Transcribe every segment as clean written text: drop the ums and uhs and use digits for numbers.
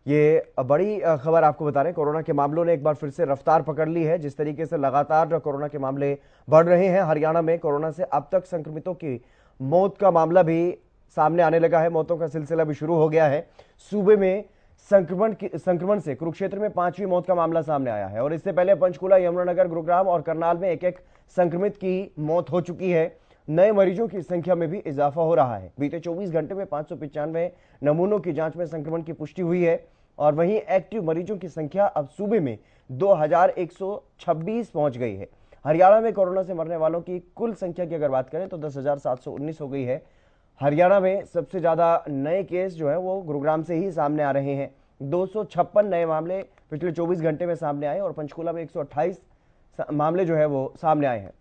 ये बड़ी खबर आपको बता रहे हैं। कोरोना के मामलों ने एक बार फिर से रफ्तार पकड़ ली है। जिस तरीके से लगातार कोरोना के मामले बढ़ रहे हैं, हरियाणा में कोरोना से अब तक संक्रमितों की मौत का मामला भी सामने आने लगा है। मौतों का सिलसिला भी शुरू हो गया है। सूबे में संक्रमण से कुरुक्षेत्र में 5वीं मौत का मामला सामने आया है और इससे पहले पंचकुला, यमुनानगर, गुरुग्राम और करनाल में एक एक संक्रमित की मौत हो चुकी है। नए मरीजों की संख्या में भी इजाफा हो रहा है। बीते 24 घंटे में 595 नमूनों की जांच में संक्रमण की पुष्टि हुई है और वहीं एक्टिव मरीजों की संख्या अब सूबे में 2126 पहुंच गई है। हरियाणा में कोरोना से मरने वालों की कुल संख्या की अगर बात करें तो 10,719 हो गई है। हरियाणा में सबसे ज्यादा नए केस जो है वो गुरुग्राम से ही सामने आ रहे हैं। 256 नए मामले पिछले 24 घंटे में सामने आए और पंचकुला में 128 मामले जो है वो सामने आए हैं।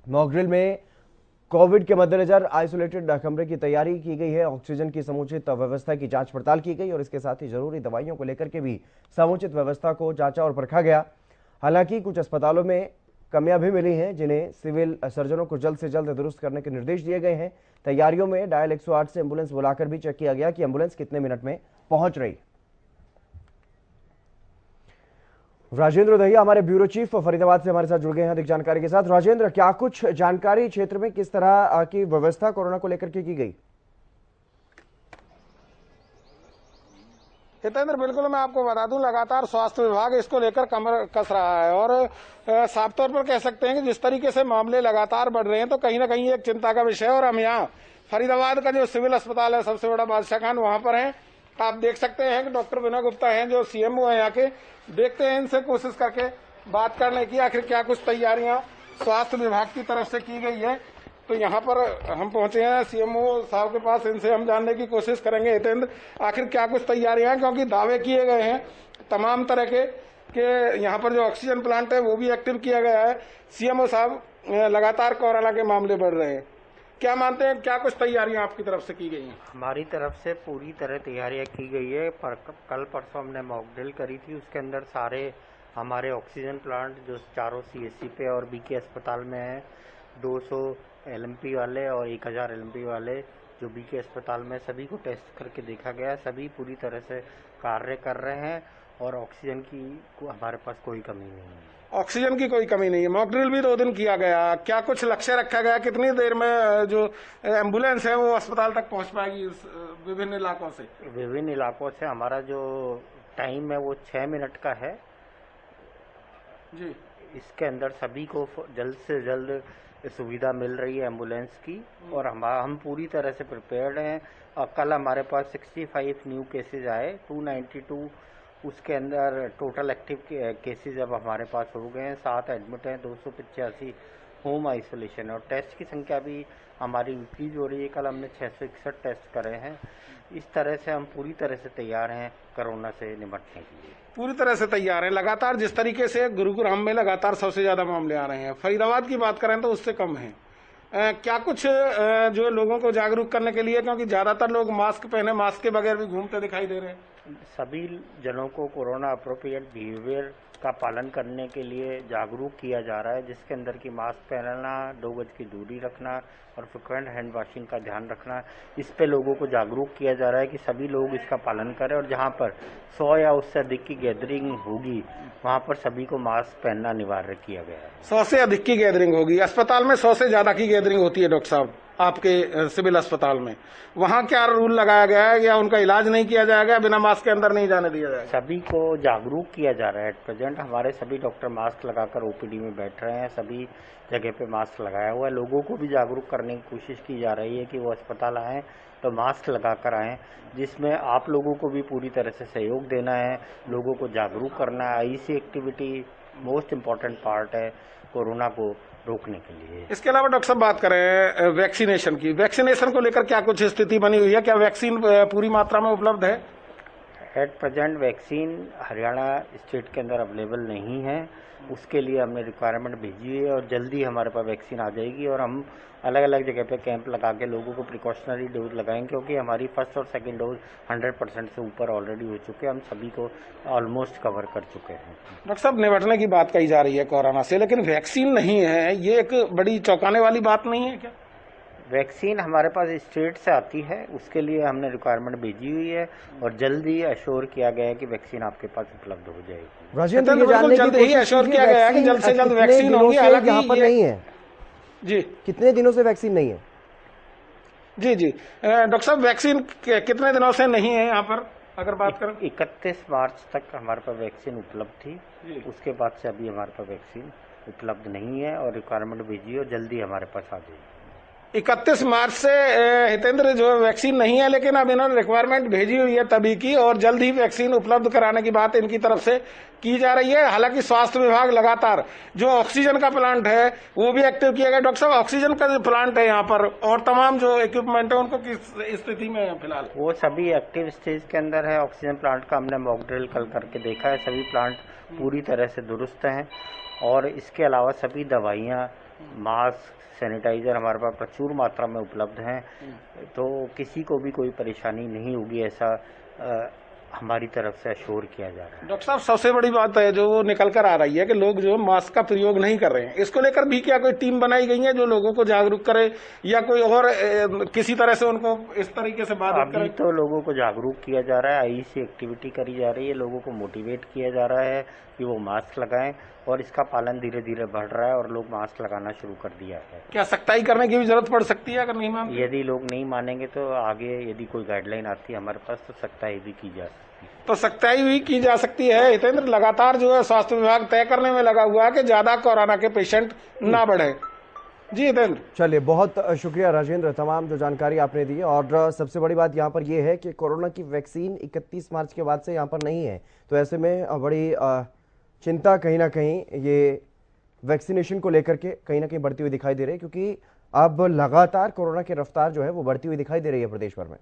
मॉकड्रिल में कोविड के मद्देनजर आइसोलेटेड कमरे की तैयारी की गई है। ऑक्सीजन की समुचित व्यवस्था की जांच पड़ताल की गई और इसके साथ ही जरूरी दवाइयों को लेकर के भी समुचित व्यवस्था को जांचा और परखा गया। हालांकि कुछ अस्पतालों में कमियां भी मिली हैं, जिन्हें सिविल सर्जनों को जल्द से जल्द दुरुस्त करने के निर्देश दिए गए हैं। तैयारियों में डायल 108 से एम्बुलेंस बुलाकर भी चेक किया गया कि एम्बुलेंस कितने मिनट में पहुंच रही। राजेंद्र दहिया हमारे ब्यूरो चीफ फरीदाबाद से हमारे साथ जुड़ गए हैं अधिक जानकारी के साथ। राजेंद्र, क्या कुछ जानकारी क्षेत्र में किस तरह की व्यवस्था कोरोना को लेकर के की गई? हितेंद्र, बिल्कुल मैं आपको बता दूं, लगातार स्वास्थ्य विभाग इसको लेकर कमर कस रहा है और साफ तौर पर कह सकते हैं कि जिस तरीके से मामले लगातार बढ़ रहे हैं तो कहीं ना कहीं एक चिंता का विषय है। और हम यहाँ फरीदाबाद का जो सिविल अस्पताल है, सबसे बड़ा बादशाह खान, वहां पर हैं। आप देख सकते हैं कि डॉक्टर विनय गुप्ता हैं जो सीएमओ है यहाँ के। देखते हैं इनसे कोशिश करके बात करने की, आखिर क्या कुछ तैयारियां स्वास्थ्य विभाग की तरफ से की गई है। तो यहाँ पर हम पहुंचे हैं सीएमओ साहब के पास, इनसे हम जानने की कोशिश करेंगे हितेंद्र, आखिर क्या कुछ तैयारियां हैं, क्योंकि दावे किए गए हैं तमाम तरह के यहाँ पर जो ऑक्सीजन प्लांट है वो भी एक्टिव किया गया है। सीएमओ साहब, लगातार कोरोना के मामले बढ़ रहे हैं, क्या मानते हैं, क्या कुछ तैयारियां आपकी तरफ से की गई हैं? हमारी तरफ से पूरी तरह तैयारियां की गई है। पर कल परसों हमने मॉक ड्रिल करी थी, उसके अंदर सारे हमारे ऑक्सीजन प्लांट जो चारों सीएससी पे और बीके अस्पताल में है, 200 एलएमपी वाले और 1000 एलएमपी वाले जो बीके अस्पताल में, सभी को टेस्ट करके देखा गया। सभी पूरी तरह से कार्य कर रहे हैं और ऑक्सीजन की हमारे पास कोई कमी नहीं है। ऑक्सीजन की कोई कमी नहीं है। मॉक ड्रिल भी 2 दिन किया गया, क्या कुछ लक्ष्य रखा गया, कितनी देर में जो एम्बुलेंस है वो अस्पताल तक पहुंच पाएगी विभिन्न इलाकों से? विभिन्न इलाकों से हमारा जो टाइम है वो 6 मिनट का है जी। इसके अंदर सभी को जल्द से जल्द सुविधा मिल रही है एम्बुलेंस की और हम पूरी तरह से प्रिपेयर्ड हैं। और कल हमारे पास 65 न्यू केसेज आए, 292 उसके अंदर टोटल एक्टिव केसेज अब हमारे पास हो गए हैं, 7 एडमिट हैं, 285 होम आइसोलेशन है और टेस्ट की संख्या भी हमारी इंक्रीज हो रही है। कल हमने 661 टेस्ट करे हैं। इस तरह से हम पूरी तरह से तैयार हैं कोरोना से निपटने के लिए। पूरी तरह से तैयार हैं। लगातार जिस तरीके से गुरुग्राम में लगातार सबसे ज्यादा मामले आ रहे हैं, फरीदाबाद की बात करें तो उससे कम है, क्या कुछ जो लोगों को जागरूक करने के लिए, क्योंकि ज्यादातर लोग मास्क पहने, मास्क के बगैर भी घूमते दिखाई दे रहे हैं, सभी जनों को कोरोना अप्रोप्रिएट बिहेवियर का पालन करने के लिए जागरूक किया जा रहा है, जिसके अंदर की मास्क पहनना, 2 गज की दूरी रखना और फ्रिक्वेंट हैंड वॉशिंग का ध्यान रखना। इस पे लोगों को जागरूक किया जा रहा है कि सभी लोग इसका पालन करें और जहां पर 100 या उससे अधिक की गैदरिंग होगी वहां पर सभी को मास्क पहनना अनिवार्य किया गया है। 100 से अधिक की गैदरिंग होगी अस्पताल में, 100 से ज्यादा की गैदरिंग होती है डॉक्टर साहब आपके सिविल अस्पताल में, वहाँ क्या रूल लगाया गया है या उनका इलाज नहीं किया जाएगा, बिना मास्क के अंदर नहीं जाने दिया जाएगा? सभी को जागरूक किया जा रहा है। एट प्रेजेंट हमारे सभी डॉक्टर मास्क लगाकर ओपीडी में बैठ रहे हैं, सभी जगह पे मास्क लगाया हुआ है। लोगों को भी जागरूक करने की कोशिश की जा रही है कि वो अस्पताल आएँ तो मास्क लगाकर आएँ, जिसमें आप लोगों को भी पूरी तरह से सहयोग देना है, लोगों को जागरूक करना है। IC activity most important part है कोरोना को रोकने के लिए। इसके अलावा डॉक्टर साहब बात करें वैक्सीनेशन की, वैक्सीनेशन को लेकर क्या कुछ स्थिति बनी हुई है, क्या वैक्सीन पूरी मात्रा में उपलब्ध है? At present vaccine Haryana state के अंदर अवेलेबल नहीं है, उसके लिए हमने रिक्वायरमेंट भेजी है और जल्दी हमारे पास वैक्सीन आ जाएगी और हम अलग अलग जगह पे कैंप लगा के लोगों को प्रिकॉशनरी डोज लगाएंगे, क्योंकि हमारी फर्स्ट और सेकंड डोज 100% से ऊपर ऑलरेडी हो चुके हैं, हम सभी को ऑलमोस्ट कवर कर चुके हैं। डॉक्टर साहब, निपटने की बात कही जा रही है कोरोना से, लेकिन वैक्सीन नहीं है, ये एक बड़ी चौंकाने वाली बात नहीं है क्या? वैक्सीन हमारे पास स्टेट से आती है, उसके लिए हमने रिक्वायरमेंट भेजी हुई है और जल्द ही अश्योर किया गया है कि वैक्सीन आपके पास उपलब्ध हो जाएगी। राजेंद्र, ये बिल्कुल जानने की जल्द ही कोशिश एश्योर कीजिए, किया गया है कि जल्द से जल्द कितने वैक्सीन दिनों होगी। से हालांकि यहाँ पर नहीं है जी कितने दिनों से वैक्सीन नहीं है? जी डॉक्टर साहब, वैक्सीन कितने दिनों से नहीं है यहाँ पर अगर बात करें? 31 मार्च तक हमारे पास वैक्सीन उपलब्ध थी, उसके बाद से अभी हमारे पास वैक्सीन उपलब्ध नहीं है और रिक्वायरमेंट भेजी और जल्दी हमारे पास आ जाएगी। 31 मार्च से हितेंद्र जो वैक्सीन नहीं है, लेकिन अब इन्होंने रिक्वायरमेंट भेजी हुई है तभी की, और जल्द ही वैक्सीन उपलब्ध कराने की बात इनकी तरफ से की जा रही है। हालांकि स्वास्थ्य विभाग लगातार जो ऑक्सीजन का प्लांट है वो भी एक्टिव किया गया। डॉक्टर साहब, ऑक्सीजन का जो प्लांट है यहाँ पर और तमाम जो इक्विपमेंट है उनको किस स्थिति में है फिलहाल? वो सभी एक्टिव स्टेज के अंदर है। ऑक्सीजन प्लांट का हमने मॉक ड्रिल कल करके देखा है, सभी प्लांट पूरी तरह से दुरुस्त हैं और इसके अलावा सभी दवाइयाँ, मास्क, सैनिटाइजर हमारे पास प्रचुर मात्रा में उपलब्ध हैं, तो किसी को भी कोई परेशानी नहीं होगी, ऐसा हमारी तरफ से अश्योर किया जा रहा है। डॉक्टर साहब, सबसे बड़ी बात है जो निकल कर आ रही है कि लोग जो मास्क का प्रयोग नहीं कर रहे हैं, इसको लेकर भी क्या कोई टीम बनाई गई है जो लोगों को जागरूक करे या कोई और किसी तरह से उनको इस तरीके से बात करे? अभी तो लोगों को जागरूक किया जा रहा है, आईसी एक्टिविटी करी जा रही है, लोगों को मोटिवेट किया जा रहा है कि वो मास्क लगाएं और इसका पालन धीरे धीरे बढ़ रहा है और लोग मास्क लगाना शुरू कर दिया है। क्या सख्ताई करने की भी जरूरत पड़ सकती है अगर नहीं मानते? यदि लोग नहीं मानेंगे तो आगे यदि कोई गाइडलाइन आती है हमारे पास तो सख्ताई भी की जा सकती है। तो सख्ताई भी की जा सकती है। हितेंद्र, लगातार जो है स्वास्थ्य विभाग तय करने में लगा हुआ है कि ज्यादा कोरोना के पेशेंट ना बढ़े। जी हितेंद्र। चलिए, बहुत शुक्रिया राजेंद्र, तमाम जो जानकारी आपने दी। और सबसे बड़ी बात यहाँ पर यह है कि कोरोना की वैक्सीन 31 मार्च के बाद से यहाँ पर नहीं है, तो ऐसे में बड़ी चिंता कहीं ना कहीं ये वैक्सीनेशन को लेकर के कहीं ना कहीं बढ़ती हुई दिखाई दे रही है, क्योंकि अब लगातार कोरोना की रफ्तार जो है वो बढ़ती हुई दिखाई दे रही है प्रदेश भर में।